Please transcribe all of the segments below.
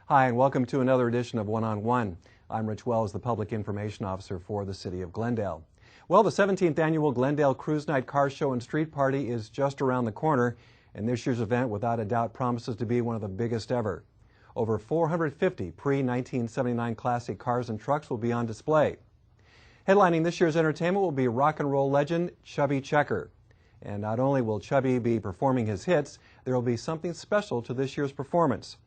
Hi, and welcome to another edition of One on One. I'm Rich Wells, the Public Information Officer for the City of Glendale. Well, the 17th Annual Glendale Cruise Night Car Show and Street Party is just around the corner, and this year's event, without a doubt, promises to be one of the biggest ever. Over 450 pre-1979 classic cars and trucks will be on display. Headlining this year's entertainment will be rock and roll legend Chubby Checker. And not only will Chubby be performing his hits, there will be something special to this year's performance.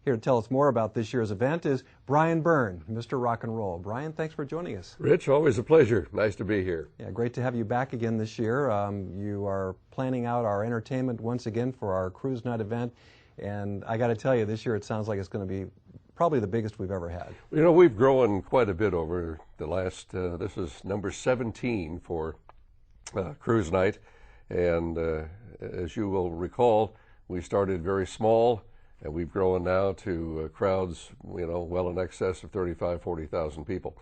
Here to tell us more about this year's event is Brian Beirne, Mr. Rock and Roll. Brian, thanks for joining us. Rich, always a pleasure. Nice to be here. Yeah, great to have you back again this year. You are planning out our entertainment once again for our Cruise Night event. And I got to tell you, this year it sounds like it's going to be probably the biggest we've ever had. You know, we've grown quite a bit over the last, this is number 17 for Cruise Night. And as you will recall, we started very small, and we've grown now to crowds, you know, well in excess of 35,000, 40,000 people.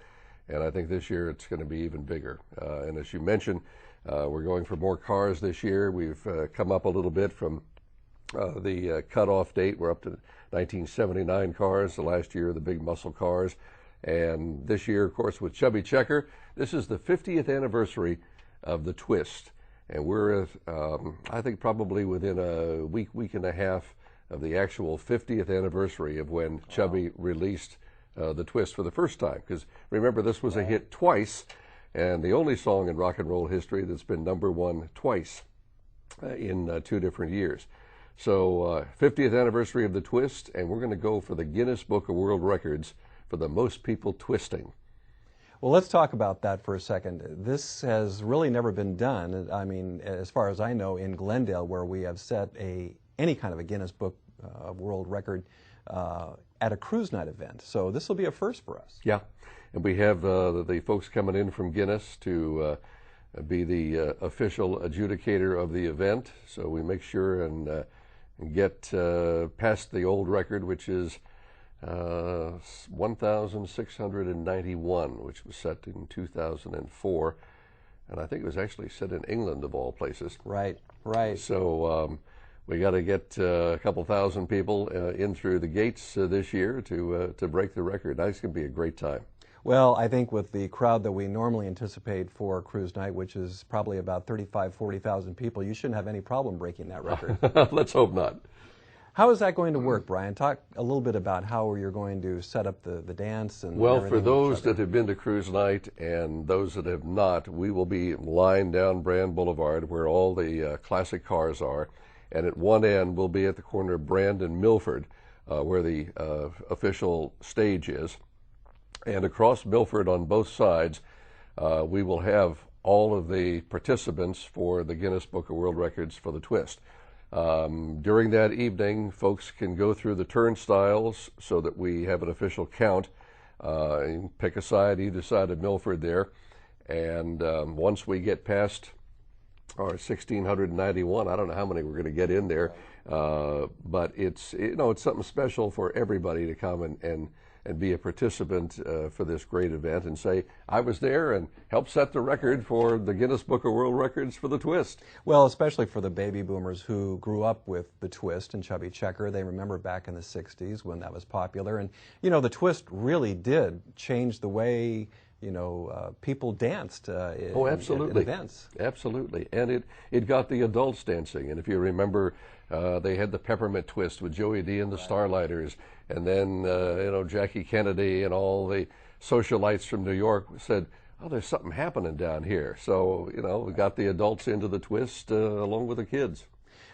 And I think this year it's going to be even bigger. And as you mentioned, we're going for more cars this year. We've come up a little bit from the cutoff date. We're up to 1979 cars, the last year the big muscle cars. And this year, of course, with Chubby Checker, this is the 50th anniversary of the Twist. And we're, I think, probably within a week and a half of the actual 50th anniversary of when Chubby released the Twist for the first time. Because remember, this was a hit twice, and the only song in rock and roll history that's been #1 twice in 2 different years. So 50th anniversary of the Twist, and we're going to go for the Guinness Book of World Records for the most people twisting. Well, let's talk about that for a second. This has really never been done, I mean, as far as I know, in Glendale, where we have set any kind of a Guinness Book of World Record at a Cruise Night event. So this will be a first for us. Yeah, and we have the folks coming in from Guinness to be the official adjudicator of the event. So we make sure and get past the old record, which is 1,691, which was set in 2004, and I think it was actually set in England of all places. Right, right. So we got to get a couple thousand people in through the gates this year to break the record. That's going to be a great time. Well, I think with the crowd that we normally anticipate for Cruise Night, which is probably about 35,000, 40,000 people, you shouldn't have any problem breaking that record. Let's hope not. How is that going to work, Brian? Talk a little bit about how you're going to set up the dance and Well, for those that have been to Cruise Night and those that have not, we will be lined down Brand Boulevard where all the classic cars are, and at one end we'll be at the corner of Brand and Milford where the official stage is, and across Milford on both sides we will have all of the participants for the Guinness Book of World Records for the Twist. During that evening, folks can go through the turnstiles so that we have an official count, and pick a side, either side of Milford there. And once we get past our 1,691, I don't know how many we're going to get in there, but it's, you know, it's something special for everybody to come and be a participant for this great event and say, I was there and helped set the record for the Guinness Book of World Records for the Twist. Well, especially for the baby boomers who grew up with the Twist and Chubby Checker. They remember back in the 60s when that was popular. And, you know, the Twist really did change the way, you know, people danced in events. Absolutely. And it got the adults dancing. And if you remember, they had the Peppermint Twist with Joey D and the Starlighters. And then, you know, Jackie Kennedy and all the socialites from New York said, oh, there's something happening down here. So, you know, we got the adults into the Twist along with the kids.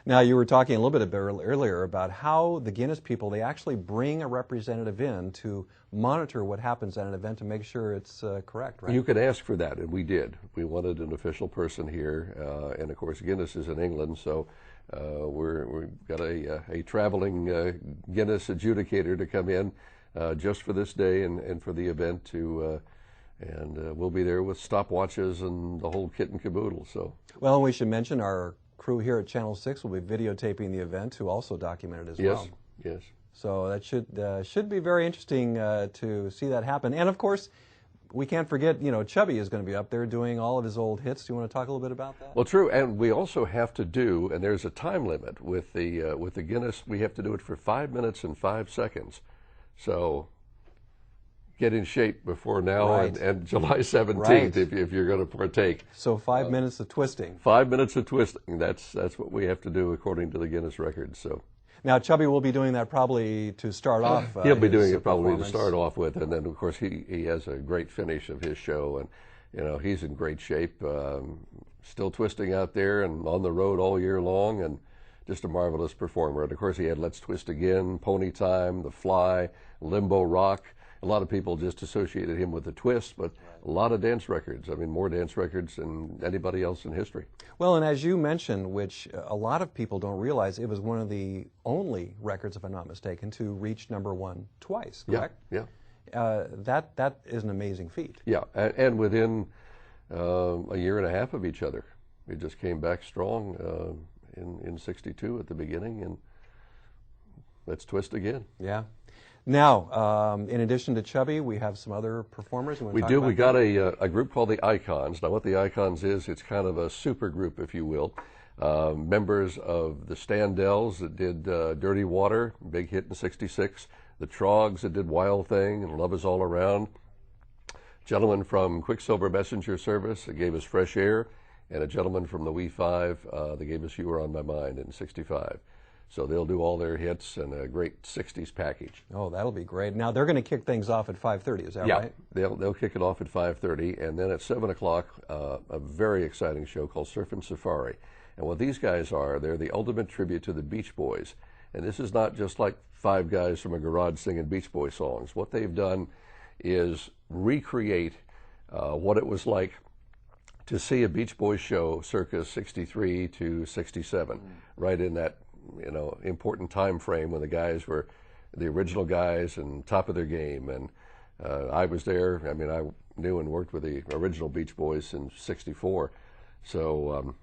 Now, you were talking a little bit earlier about how the Guinness people, they actually bring a representative in to monitor what happens at an event to make sure it's correct, right? You could ask for that, and we did. We wanted an official person here, and of course Guinness is in England, so we've got a traveling Guinness adjudicator to come in just for this day and for the event and we'll be there with stopwatches and the whole kit and caboodle. So, well, we should mention our crew here at Channel 6 will be videotaping the event, who also documented as well. Yes. So that should be very interesting to see that happen. And of course, we can't forget, you know, Chubby is going to be up there doing all of his old hits. Do you want to talk a little bit about that? Well, true, and we also have to do, and there's a time limit with the Guinness. We have to do it for 5 minutes and 5 seconds. So get in shape before now Right. and July 17th Right. if you're going to partake. So 5 minutes of twisting. 5 minutes of twisting. That's what we have to do according to the Guinness records. So Now, Chubby will be doing that probably to start off. he'll be his doing it probably to performance. start off with, and then of course he has a great finish of his show, and he's in great shape, still twisting out there and on the road all year long, and just a marvelous performer. And of course he had Let's Twist Again, Pony Time, The Fly, Limbo Rock. A lot of people just associated him with the twist, but a lot of dance records. I mean, more dance records than anybody else in history. Well, and as you mentioned, which a lot of people don't realize, it was one of the only records, if I'm not mistaken, to reach #1 twice, correct? Yeah. That is an amazing feat. Yeah, and within a year and a half of each other. We just came back strong in '62 at the beginning, and Let's Twist Again. Yeah. Now, in addition to Chubby, we have some other performers. We do. We got a group called the Icons. Now, what the Icons is, it's kind of a super group, if you will. Members of the Standells that did Dirty Water, big hit in '66. The Trogs that did Wild Thing and Love Is All Around. Gentleman from Quicksilver Messenger Service that gave us Fresh Air, and a gentleman from the We5 that gave us You Were On My Mind in '65. So they'll do all their hits and a great '60s package. Oh, that'll be great. Now, they're going to kick things off at 5:30, is that right? They'll kick it off at 5:30, and then at 7 o'clock, a very exciting show called Surfin' Safari. And what these guys are, they're the ultimate tribute to the Beach Boys. And this is not just like five guys from a garage singing Beach Boy songs. What they've done is recreate what it was like to see a Beach Boys show circa '63 to '67, right in that important time frame when the guys were the original guys and top of their game. And I was there. I mean, I knew and worked with the original Beach Boys in '64. So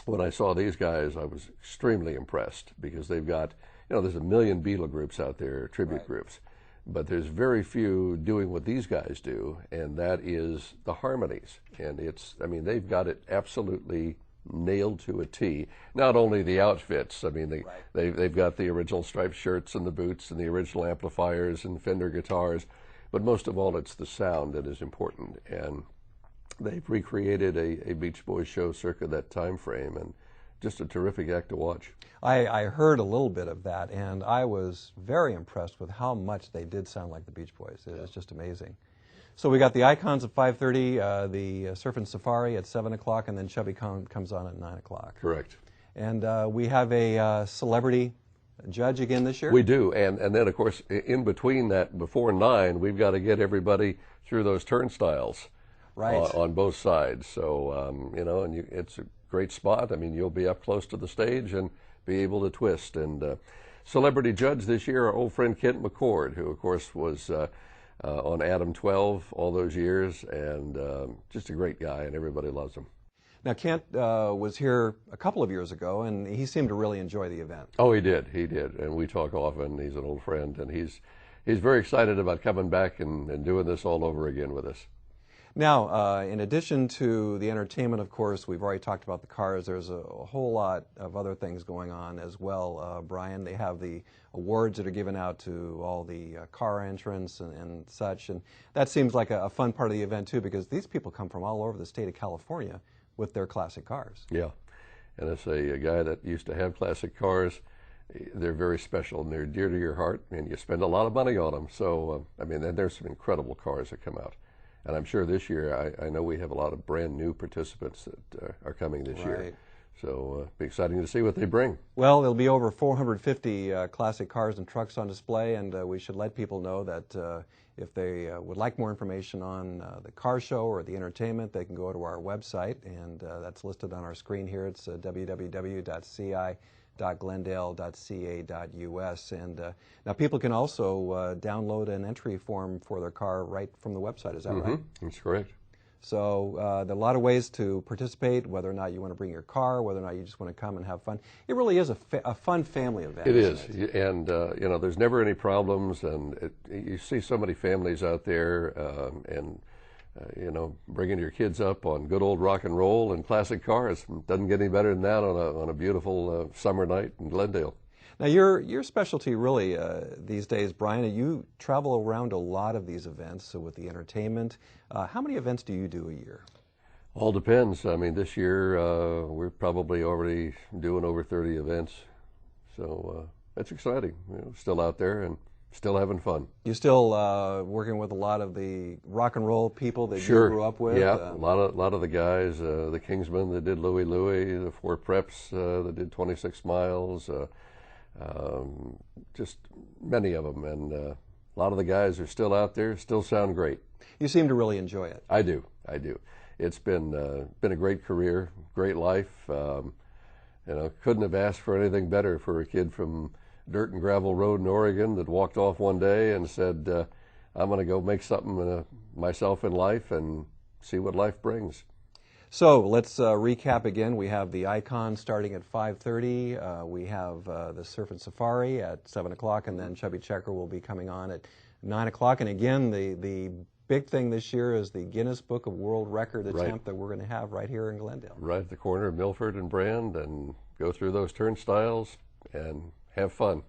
when I saw these guys, I was extremely impressed because they've got, there's a million Beatle groups out there, tribute groups, but there's very few doing what these guys do, and that is the harmonies. And they've got it absolutely nailed to a T. Not only the outfits, I mean, they've got the original striped shirts and the boots and the original amplifiers and Fender guitars, but most of all, it's the sound that is important. And they've recreated a Beach Boys show circa that time frame, and just a terrific act to watch. I heard a little bit of that, and I was very impressed with how much they did sound like the Beach Boys. It was just amazing. So we got the Icons at 5:30, the Surfin' Safari at 7 o'clock, and then Chubby comes on at 9 o'clock. Correct. And we have a celebrity judge again this year? We do, and then, of course, in between that, before 9, we've got to get everybody through those turnstiles on both sides. So, it's a great spot. I mean, you'll be up close to the stage and be able to twist. And celebrity judge this year, our old friend Kent McCord, who, of course, was on Adam 12 all those years, and just a great guy, and everybody loves him. Now, Kent was here a couple of years ago, and he seemed to really enjoy the event. Oh, he did, and we talk often. He's an old friend, and he's very excited about coming back and doing this all over again with us. Now, in addition to the entertainment, of course, we've already talked about the cars. There's a whole lot of other things going on as well, Brian. They have the awards that are given out to all the car entrants and such, and that seems like a fun part of the event, too, because these people come from all over the state of California with their classic cars. Yeah, and as a guy that used to have classic cars, they're very special, and they're dear to your heart, and you spend a lot of money on them. So, there's some incredible cars that come out. And I'm sure this year, I know we have a lot of brand new participants that are coming this year. So it'll be exciting to see what they bring. Well, there'll be over 450 classic cars and trucks on display, and we should let people know that if they would like more information on the car show or the entertainment, they can go to our website, and that's listed on our screen here. It's www.ci.glendale.ca.us. And now people can also download an entry form for their car right from the website. Is that right? That's correct. So there are a lot of ways to participate, whether or not you want to bring your car, whether or not you just want to come and have fun. It really is a fun family event. It is. And, there's never any problems. And you see so many families out there bringing your kids up on good old rock and roll and classic cars. It doesn't get any better than that on a beautiful summer night in Glendale. Now, your specialty really these days, Brian, you travel around a lot of these events, so with the entertainment. How many events do you do a year? All depends. I mean, this year we're probably already doing over 30 events, so that's exciting. Still out there and still having fun. You still working with a lot of the rock and roll people that Sure. you grew up with? Yeah, a lot of the guys, the Kingsmen that did Louie Louie, the Four Preps that did 26 Miles, just many of them, and a lot of the guys are still out there, still sound great. You seem to really enjoy it. I do. It's been a great career, great life. Couldn't have asked for anything better for a kid from dirt and gravel road in Oregon that walked off one day and said, I'm going to go make something myself in life and see what life brings. So let's recap again. We have the Icon starting at 5:30. We have the Surf and Safari at 7 o'clock, and then Chubby Checker will be coming on at 9 o'clock. And again, the big thing this year is the Guinness Book of World Record attempt that we're going to have right here in Glendale. Right at the corner of Milford and Brand, and go through those turnstiles and have fun.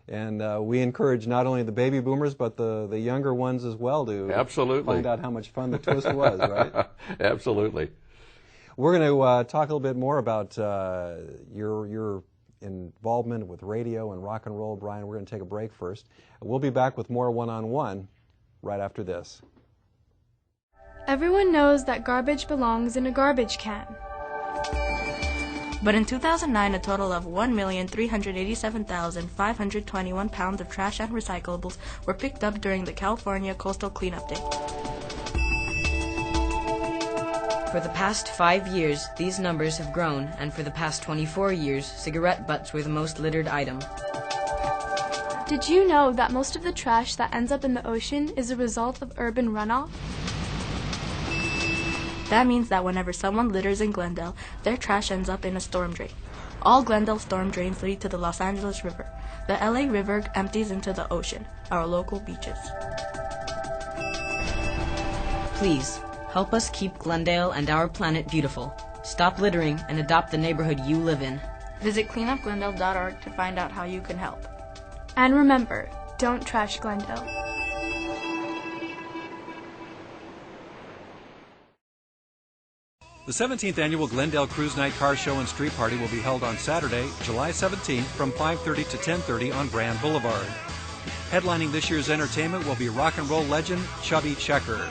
And we encourage not only the baby boomers, but the younger ones as well to Absolutely. find out how much fun the twist was, right? Absolutely. We're going to talk a little bit more about your involvement with radio and rock and roll, Brian. We're going to take a break first. We'll be back with more one-on-one right after this. Everyone knows that garbage belongs in a garbage can. But in 2009, a total of 1,387,521 pounds of trash and recyclables were picked up during the California Coastal Cleanup Day. For the past 5 years, these numbers have grown, and for the past 24 years, cigarette butts were the most littered item. Did you know that most of the trash that ends up in the ocean is a result of urban runoff? That means that whenever someone litters in Glendale, their trash ends up in a storm drain. All Glendale storm drains lead to the Los Angeles River. The LA River empties into the ocean, our local beaches. Please, help us keep Glendale and our planet beautiful. Stop littering and adopt the neighborhood you live in. Visit cleanupglendale.org to find out how you can help. And remember, don't trash Glendale. The 17th Annual Glendale Cruise Night Car Show and Street Party will be held on Saturday, July 17th from 5:30 to 10:30 on Brand Boulevard. Headlining this year's entertainment will be rock and roll legend Chubby Checker.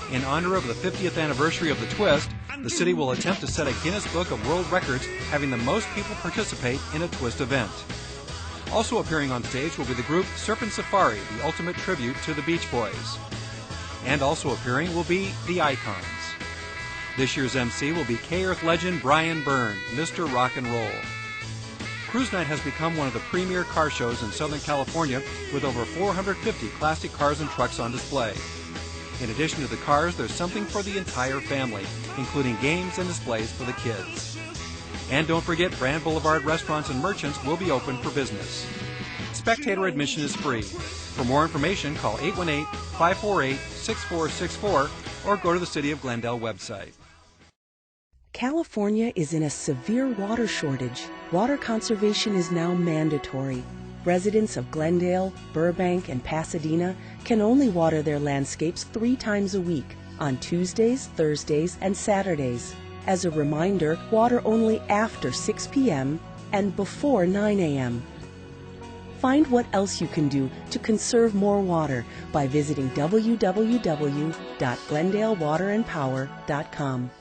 In honor of the 50th anniversary of the Twist, the city will attempt to set a Guinness Book of World Records having the most people participate in a Twist event. Also appearing on stage will be the group Surf and Safari, the ultimate tribute to the Beach Boys. And also appearing will be the Icons. This year's MC will be K-Earth legend Brian Beirne, Mr. Rock and Roll. Cruise Night has become one of the premier car shows in Southern California with over 450 classic cars and trucks on display. In addition to the cars, there's something for the entire family, including games and displays for the kids. And don't forget, Brand Boulevard restaurants and merchants will be open for business. Spectator admission is free. For more information, call 818-548-6464 or go to the City of Glendale website. California is in a severe water shortage. Water conservation is now mandatory. Residents of Glendale, Burbank, and Pasadena can only water their landscapes 3 times a week, on Tuesdays, Thursdays, and Saturdays. As a reminder, water only after 6 p.m. and before 9 a.m. Find what else you can do to conserve more water by visiting www.glendalewaterandpower.com.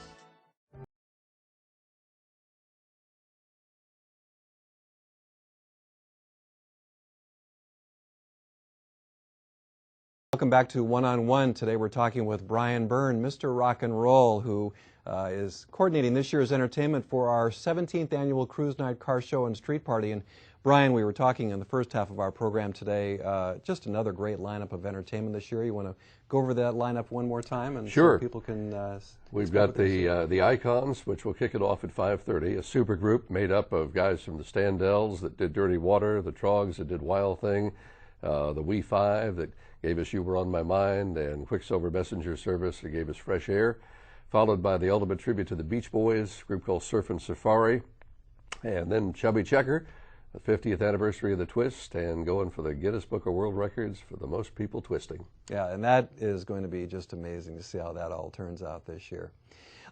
Welcome back to One-on-One. Today we're talking with Brian Beirne, Mr. Rock and Roll, who is coordinating this year's entertainment for our 17th Annual Cruise Night Car Show and Street Party. And Brian, we were talking in the first half of our program today, just another great lineup of entertainment this year. You want to go over that lineup one more time? And Sure. So people can We've got the Icons, which will kick it off at 5:30, a super group made up of guys from the Standells that did Dirty Water, the Trogs that did Wild Thing, the We Five that gave us You Were On My Mind, and Quicksilver Messenger Service that gave us Fresh Air, followed by the ultimate tribute to the Beach Boys, a group called Surf and Safari, and then Chubby Checker, the 50th anniversary of the twist and going for the Guinness Book of World Records for the most people twisting. Yeah, and that is going to be just amazing to see how that all turns out this year.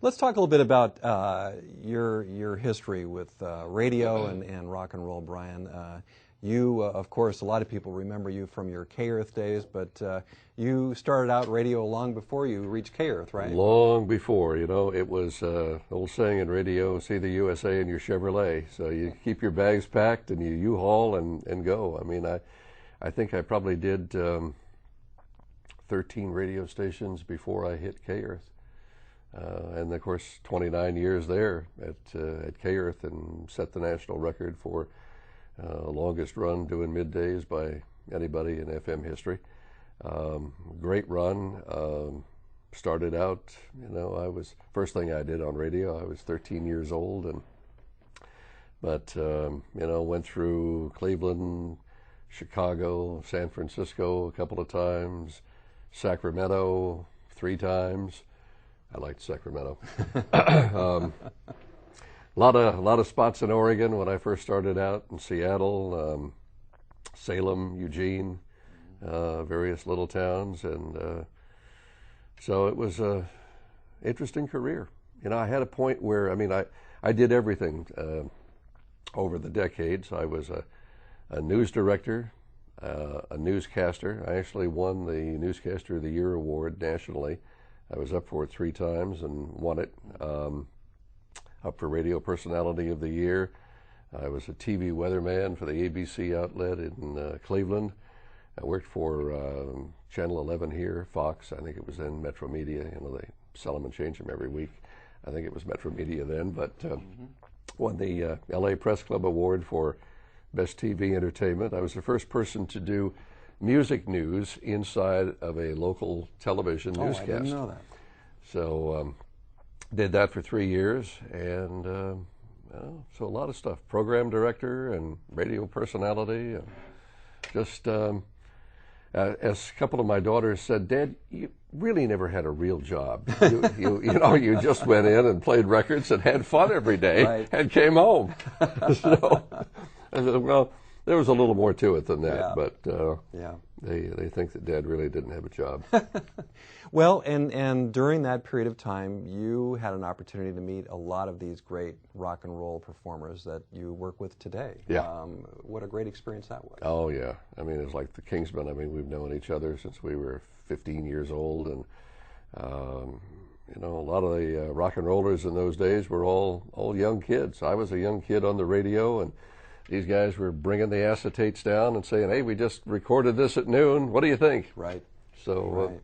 Let's talk a little bit about your history with radio and rock and roll, Brian. You, of course, a lot of people remember you from your K-Earth days, but you started out radio long before you reached K-Earth, right? Long before, you know, it was old saying in radio, see the USA in your Chevrolet. So you keep your bags packed and you U-Haul and go. I mean, I think I probably did 13 radio stations before I hit K-Earth. And of course, 29 years there at K-Earth and set the national record for longest run doing middays by anybody in FM history. Great run. Started out, you know, first thing I did on radio, I was 13 years old, but you know, went through Cleveland, Chicago, San Francisco a couple of times, Sacramento 3 times. I liked Sacramento. A lot of spots in Oregon when I first started out, in Seattle, Salem, Eugene, various little towns, and so it was a interesting career. You know, I had a point where, I mean, I did everything over the decades. I was a news director, a newscaster. I actually won the Newscaster of the Year award nationally. I was up for it 3 times and won it. Up for Radio Personality of the Year. I was a TV weatherman for the ABC outlet in Cleveland. I worked for Channel 11 here, Fox. I think it was then Metro Media. You know, they sell them and change them every week. I think it was Metro Media then, but won the LA Press Club Award for Best TV Entertainment. I was the first person to do music news inside of a local television newscast. I didn't know that. So did that for 3 years, and so a lot of stuff. Program director and radio personality, and just as a couple of my daughters said, Dad, you really never had a real job. You know, you just went in and played records and had fun every day, right, and came home. So I said, well, there was a little more to it than that, yeah, but yeah. They think that Dad really didn't have a job. Well, and during that period of time, you had an opportunity to meet a lot of these great rock and roll performers that you work with today. Yeah. What a great experience that was. Oh, yeah. I mean, it's like the Kingsmen. I mean, we've known each other since we were 15 years old, and you know, a lot of the rock and rollers in those days were all young kids. I was a young kid on the radio, and these guys were bringing the acetates down and saying, hey, we just recorded this at noon. What do you think? Right. So right.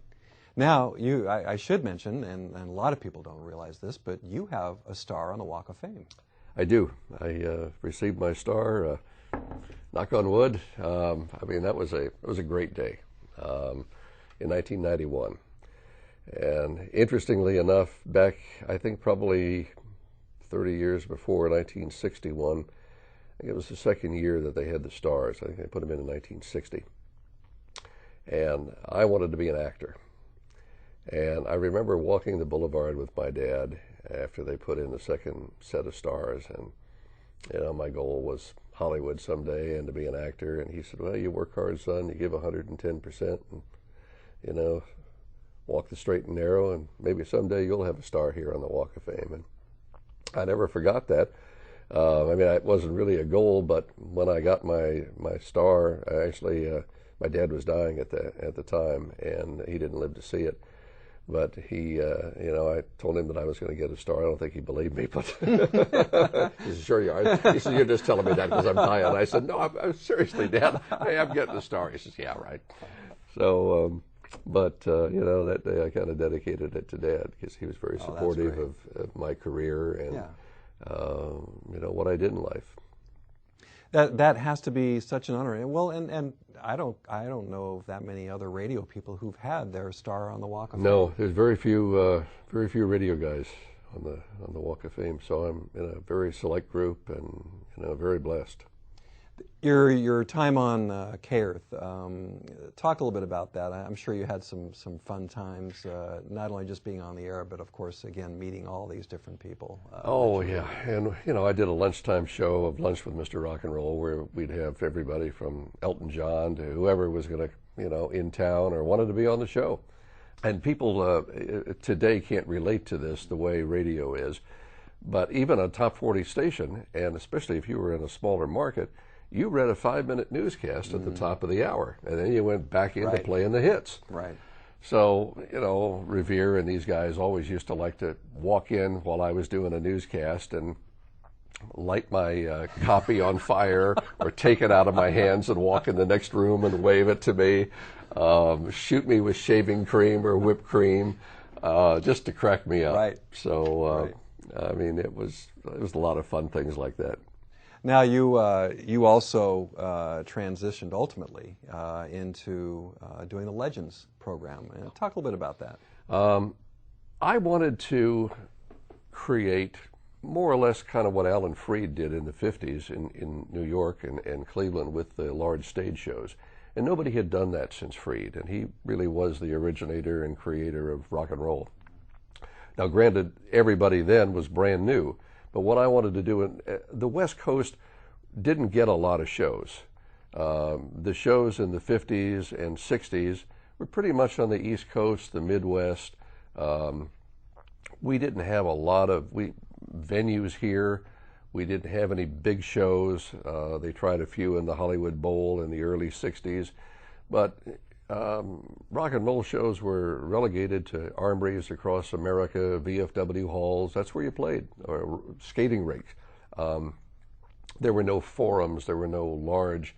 Now, I should mention, and a lot of people don't realize this, but you have a star on the Walk of Fame. I do. I received my star, knock on wood. I mean, it was a great day in 1991. And interestingly enough, back, I think probably 30 years before, 1961, I think it was the second year that they had the stars. I think they put them in 1960. And I wanted to be an actor. And I remember walking the boulevard with my dad after they put in the second set of stars. And, you know, my goal was Hollywood someday and to be an actor. And he said, well, you work hard, son. You give 110%. And, you know, walk the straight and narrow. And maybe someday you'll have a star here on the Walk of Fame. And I never forgot that. I mean, it wasn't really a goal, but when I got my star, I actually, my dad was dying at the time, and he didn't live to see it. But he, you know, I told him that I was going to get a star. I don't think he believed me, but he said, sure you are. He said, you're just telling me that because I'm dying. I said, no, I'm seriously, Dad, I am getting a star. He says, yeah, right. So, but, you know, that day I kind of dedicated it to Dad because he was very supportive of my career and, yeah, you know, what I did in life. That has to be such an honor. Well, and I don't know of that many other radio people who've had their star on the Walk of Fame. No, there's very few radio guys on the Walk of Fame. So I'm in a very select group, and you know, very blessed. Your time on Cairth, talk a little bit about that. I'm sure you had some fun times, not only just being on the air, but of course, again, meeting all these different people. Oh, yeah. And, you know, I did a lunchtime show of Lunch with Mr. Rock and Roll where we'd have everybody from Elton John to whoever was going to, you know, in town or wanted to be on the show. And people today can't relate to this the way radio is. But even a top 40 station, and especially if you were in a smaller market, you read a 5-minute newscast at the top of the hour, and then you went back into playing the hits. Right. So, you know, Revere and these guys always used to like to walk in while I was doing a newscast and light my copy on fire or take it out of my hands and walk in the next room and wave it to me, shoot me with shaving cream or whipped cream, just to crack me up. Right. So, I mean, it was a lot of fun things like that. Now you also transitioned ultimately into doing the Legends program. Talk a little bit about that. I wanted to create more or less kind of what Alan Freed did in the 50s in New York and Cleveland with the large stage shows. And nobody had done that since Freed, and he really was the originator and creator of rock and roll. Now, granted, everybody then was brand new, but what I wanted to do, the West Coast didn't get a lot of shows. The shows in the 50s and 60s were pretty much on the East Coast, the Midwest. We didn't have a lot of venues here. We didn't have any big shows. They tried a few in the Hollywood Bowl in the early 60s. But rock and roll shows were relegated to armories across America, VFW halls. That's where you played, or skating rinks. There were no forums. There were no large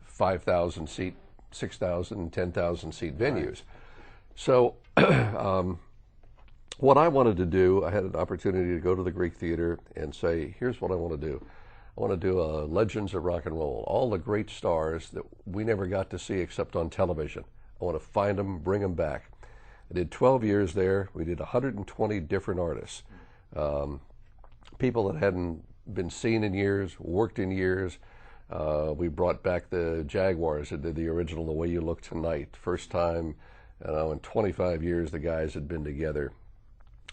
5,000 seat, 6,000, 10,000 seat venues. Right. So what I wanted to do, I had an opportunity to go to the Greek Theater and say, here's what I want to do. I want to do a Legends of Rock and Roll, all the great stars that we never got to see except on television. I want to find them, bring them back. I did 12 years there. We did 120 different artists, people that hadn't been seen in years, worked in years. We brought back the Jaguars that did the original The Way You Look Tonight. First time, in 25 years the guys had been together.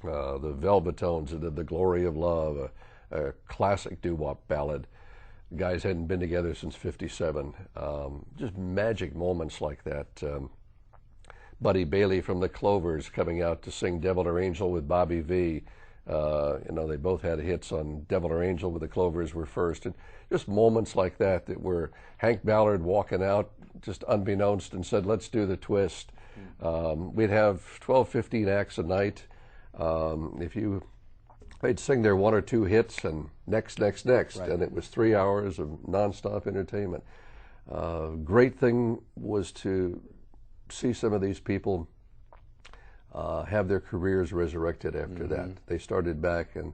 The Velvetones that did The Glory of Love, a classic doo-wop ballad. Guys hadn't been together since '57. Just magic moments like that. Buddy Bailey from the Clovers coming out to sing Devil or Angel with Bobby V. They both had hits on Devil or Angel with the Clovers were first. And just moments like that were Hank Ballard walking out just unbeknownst and said, let's do the twist. We'd have 12, 15 acts a night. They'd sing their one or two hits and next, right. And it was 3 hours of nonstop entertainment. Great thing was to see some of these people have their careers resurrected after that. They started back, and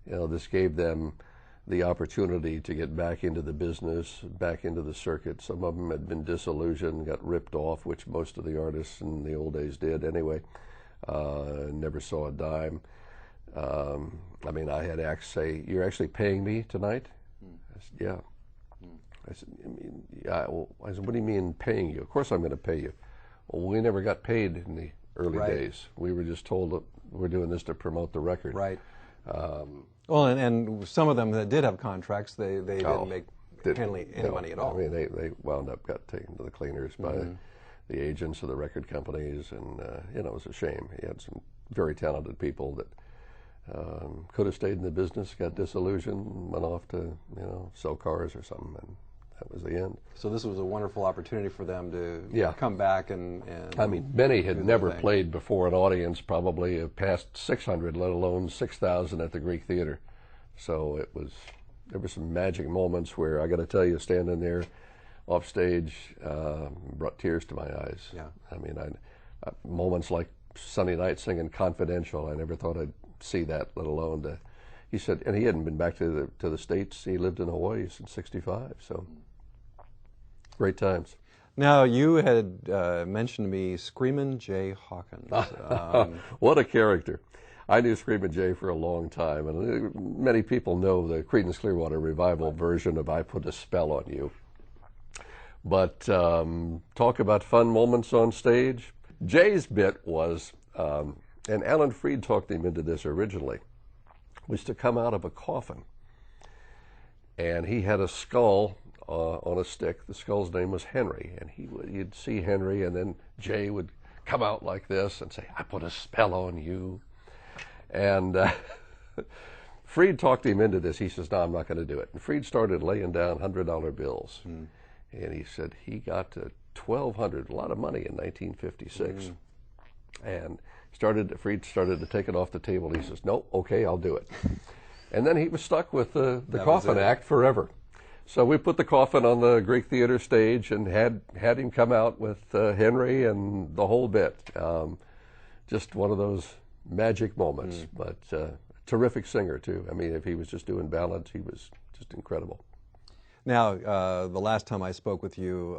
this gave them the opportunity to get back into the business, back into the circuit. Some of them had been disillusioned, got ripped off, which most of the artists in the old days did anyway. Never saw a dime. I had acts say, "You're actually paying me tonight?" I said, "Yeah." I said, "What do you mean paying you?" "Of course I'm going to pay you." "Well, we never got paid in the early days. We were just told that we're doing this to promote the record." Right. Well, and some of them that did have contracts, they didn't make any money at all. They wound up got taken to the cleaners by the agents of the record companies, and it was a shame. He had some very talented people that could have stayed in the business, got disillusioned, went off to sell cars or something, and that was the end. So this was a wonderful opportunity for them to come back and many had never played before an audience, probably past 600, let alone 6,000 at the Greek Theater. So there were some magic moments where I got to tell you, standing there off stage brought tears to my eyes. Yeah. Moments like Sunday night singing Confidential, I never thought I'd see that, let alone he said, and he hadn't been back to the States. He lived in Hawaii since '65, so great times. Now, you had mentioned to me Screamin' Jay Hawkins. What a character. I knew Screamin' Jay for a long time, and many people know the Creedence Clearwater Revival version of I Put a Spell on You. But talk about fun moments on stage. Jay's bit was, and Alan Freed talked him into this originally, was to come out of a coffin. And he had a skull on a stick. The skull's name was Henry. And you'd see Henry, and then Jay would come out like this and say, "I put a spell on you." And Freed talked him into this. He says, "No, I'm not going to do it." And Freed started laying down $100 bills. And he said he got to 1,200, a lot of money in 1956. And Freed started to take it off the table. He says, "No, okay, I'll do it." And then he was stuck with the coffin act forever. So we put the coffin on the Greek Theater stage and had him come out with Henry and the whole bit. Just one of those magic moments, but terrific singer too. I mean, if he was just doing ballads, he was just incredible. Now, the last time I spoke with you,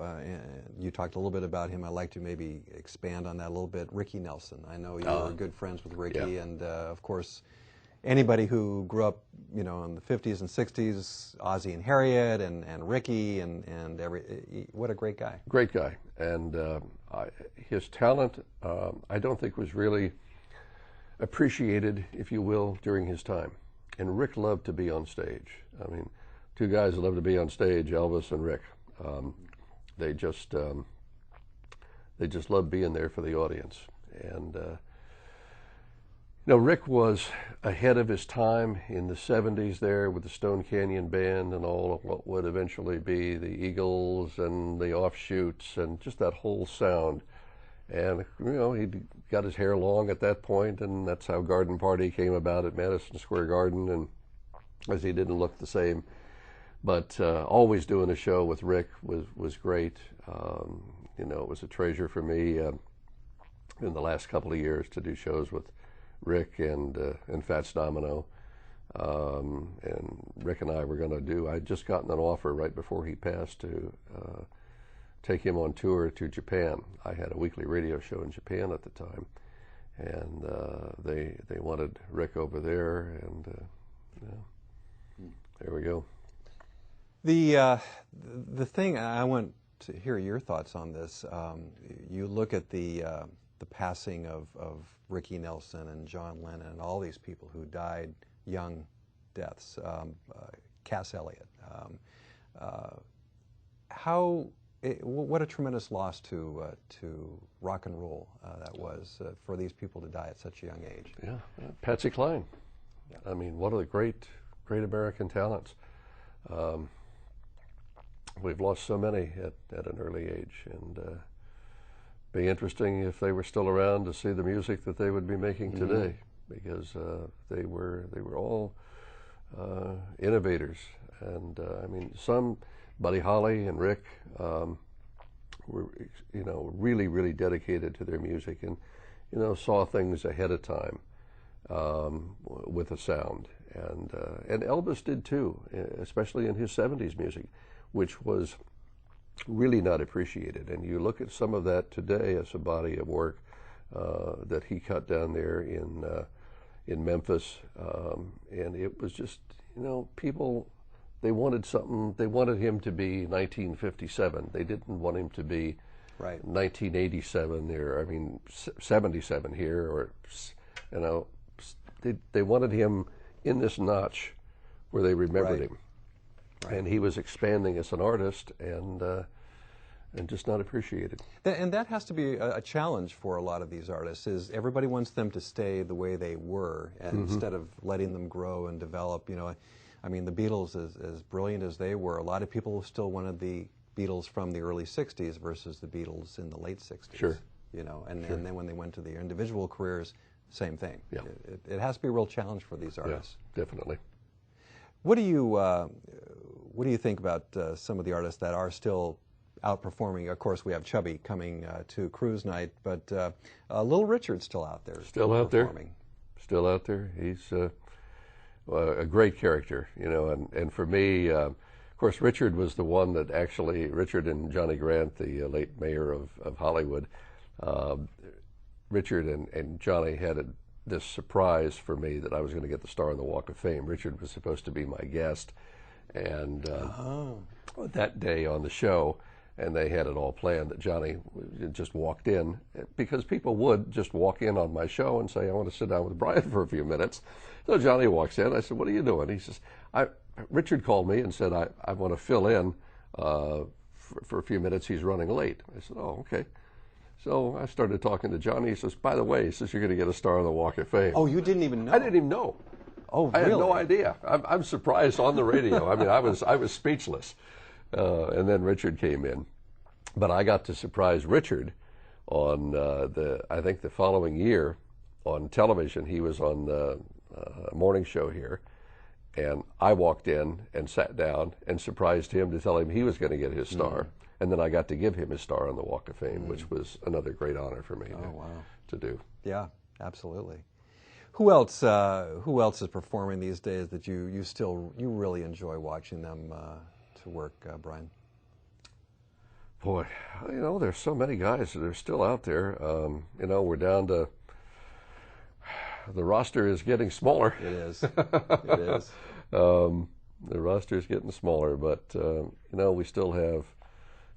you talked a little bit about him. I'd like to maybe expand on that a little bit. Ricky Nelson. I know you were good friends with Ricky, and of course, anybody who grew up, you know, in the 50s and 60s, Ozzie and Harriet, and Ricky, and what a great guy. Great guy, and his talent, I don't think was really appreciated, if you will, during his time. And Rick loved to be on stage. I mean, two guys that love to be on stage, Elvis and Rick. They just loved being there for the audience. And you know, Rick was ahead of his time in the 70s there with the Stone Canyon Band and all of what would eventually be the Eagles and the Offshoots and just that whole sound. And, you know, he got his hair long at that point, and that's how Garden Party came about at Madison Square Garden, and as he didn't look the same. But always doing a show with Rick was great. You know, it was a treasure for me in the last couple of years to do shows with Rick and Fats Domino. And Rick and I were going to do, I'd just gotten an offer right before he passed to take him on tour to Japan. I had a weekly radio show in Japan at the time, and they wanted Rick over there, and there we go. The thing I want to hear your thoughts on this. You look at the passing of Ricky Nelson and John Lennon and all these people who died young deaths. Cass Elliot. What a tremendous loss to rock and roll that was for these people to die at such a young age. Yeah, Patsy Cline. Yeah. I mean, one of the great American talents. We've lost so many at an early age, and be interesting if they were still around to see the music that they would be making today, because they were all innovators. And I mean, Buddy Holly and Rick were, you know, really dedicated to their music, and, you know, saw things ahead of time with the sound. And Elvis did too, especially in his 70s music, which was really not appreciated. And you look at some of that today as a body of work that he cut down there in Memphis, and it was just, you know, people, they wanted something. They wanted him to be 1957. They didn't want him to be 1987 or, I mean, 77 here, or, you know, they wanted him in this notch where they remembered him. And he was expanding as an artist, and just not appreciated. And that has to be a challenge for a lot of these artists, is everybody wants them to stay the way they were, and instead of letting them grow and develop. You know, I mean, the Beatles, as brilliant as they were, a lot of people still wanted the Beatles from the early 60s versus the Beatles in the late 60s. Sure. You know, and then when they went to their individual careers, same thing. Yeah. It has to be a real challenge for these artists. Yeah, definitely. What do you think about some of the artists that are still outperforming? Of course, we have Chubby coming to Cruise Night, but Little Richard's still out there. Still out there. Still out there. He's a great character, you know. And for me, of course, Richard was the one that actually, Richard and Johnny Grant, the late mayor of Hollywood, Richard and Johnny had this surprise for me that I was going to get the star on the Walk of Fame. Richard was supposed to be my guest, and that day on the show, and they had it all planned that Johnny just walked in, because people would just walk in on my show and say, I want to sit down with Brian for a few minutes. So Johnny walks in. I said, what are you doing? He says, Richard called me and said, I want to fill in for a few minutes. He's running late. I said, oh, okay. So I started talking to Johnny. He says, by the way, he says, you're going to get a star on the Walk of Fame. Oh, you didn't even know? I didn't even know. Oh, really? I had no idea. I'm surprised on the radio. I mean, I was speechless. And then Richard came in. But I got to surprise Richard on I think the following year on television. He was on the morning show here. And I walked in and sat down and surprised him to tell him he was going to get his star. And then I got to give him his star on the Walk of Fame, which was another great honor for me to do. Yeah, absolutely. Who else is performing these days that you really enjoy watching them to work, Brian? Boy, you know, there's so many guys that are still out there. You know, we're down to, the roster is getting smaller. It is. It is. The roster is getting smaller, but you know, we still have,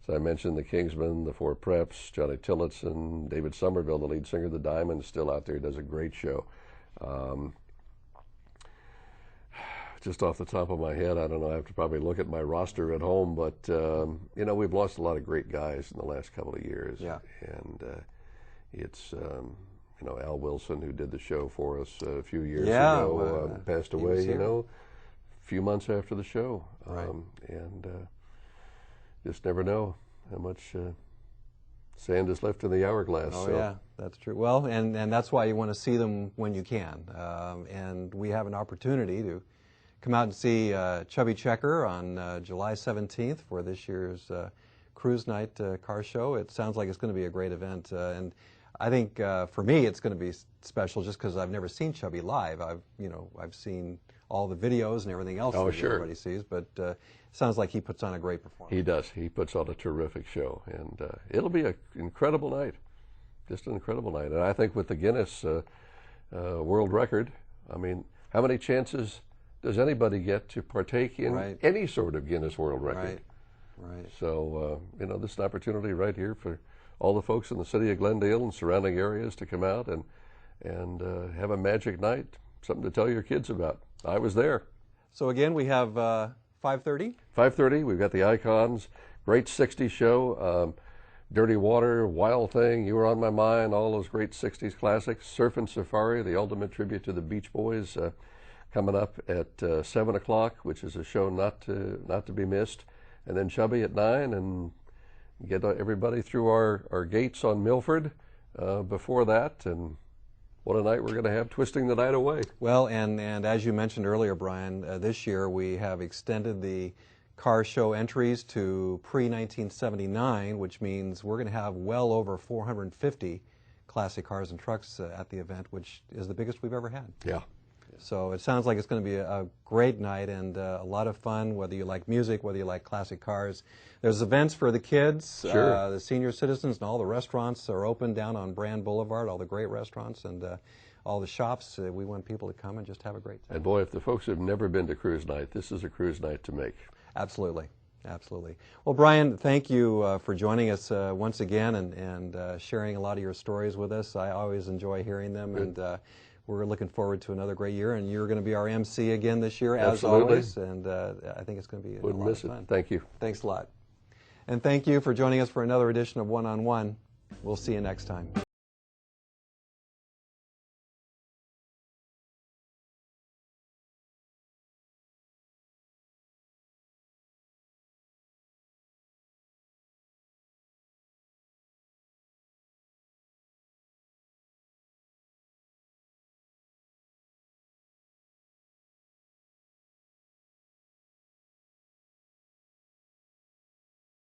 as I mentioned, the Kingsmen, the Four Preps, Johnny Tillotson, David Somerville, the lead singer of the Diamonds, still out there. He does a great show. Just off the top of my head, I don't know, I have to probably look at my roster at home, but you know, we've lost a lot of great guys in the last couple of years. Yeah. And it's you know, Al Wilson, who did the show for us a few years Yeah, ago, passed away, you know, a few months after the show. Right. And just never know how much sand is left in the hourglass. Oh, so. yeah, that's true. Well, and that's why you want to see them when you can. And we have an opportunity to come out and see Chubby Checker on July 17th for this year's Cruise Night car show. It sounds like it's going to be a great event. And I think for me it's going to be special just because I've never seen Chubby live. I've seen all the videos and everything else that everybody sees, but it sounds like he puts on a great performance. He does. He puts on a terrific show, and it'll be an incredible night, just an incredible night. And I think with the Guinness World Record, I mean, how many chances does anybody get to partake in any sort of Guinness World Record? Right. So, you know, this is an opportunity right here for all the folks in the city of Glendale and surrounding areas to come out and have a magic night, something to tell your kids about. I was there. So again, we have 5:30? 5:30, we've got the Icons, great 60s show, Dirty Water, Wild Thing, You Were on My Mind, all those great 60s classics, Surf and Safari, the ultimate tribute to the Beach Boys, coming up at 7 o'clock, which is a show not to be missed, and then Chubby at 9, and get everybody through our gates on Milford before that, and what a night we're going to have, twisting the night away. Well, and as you mentioned earlier, Brian, this year we have extended the car show entries to pre-1979, which means we're going to have well over 450 classic cars and trucks at the event, which is the biggest we've ever had. Yeah. So it sounds like it's going to be a great night and a lot of fun, whether you like music, whether you like classic cars. There's events for the kids, the senior citizens, and all the restaurants are open down on Brand Boulevard, all the great restaurants and all the shops. We want people to come and just have a great time. And boy, if the folks have never been to Cruise Night, this is a cruise night to make. Absolutely. Absolutely. Well, Brian, thank you for joining us once again and sharing a lot of your stories with us. I always enjoy hearing them. And we're looking forward to another great year, and you're going to be our MC again this year, as always, and I think it's going to be a lot of fun. Thank you. Thanks a lot. And thank you for joining us for another edition of One on One. We'll see you next time.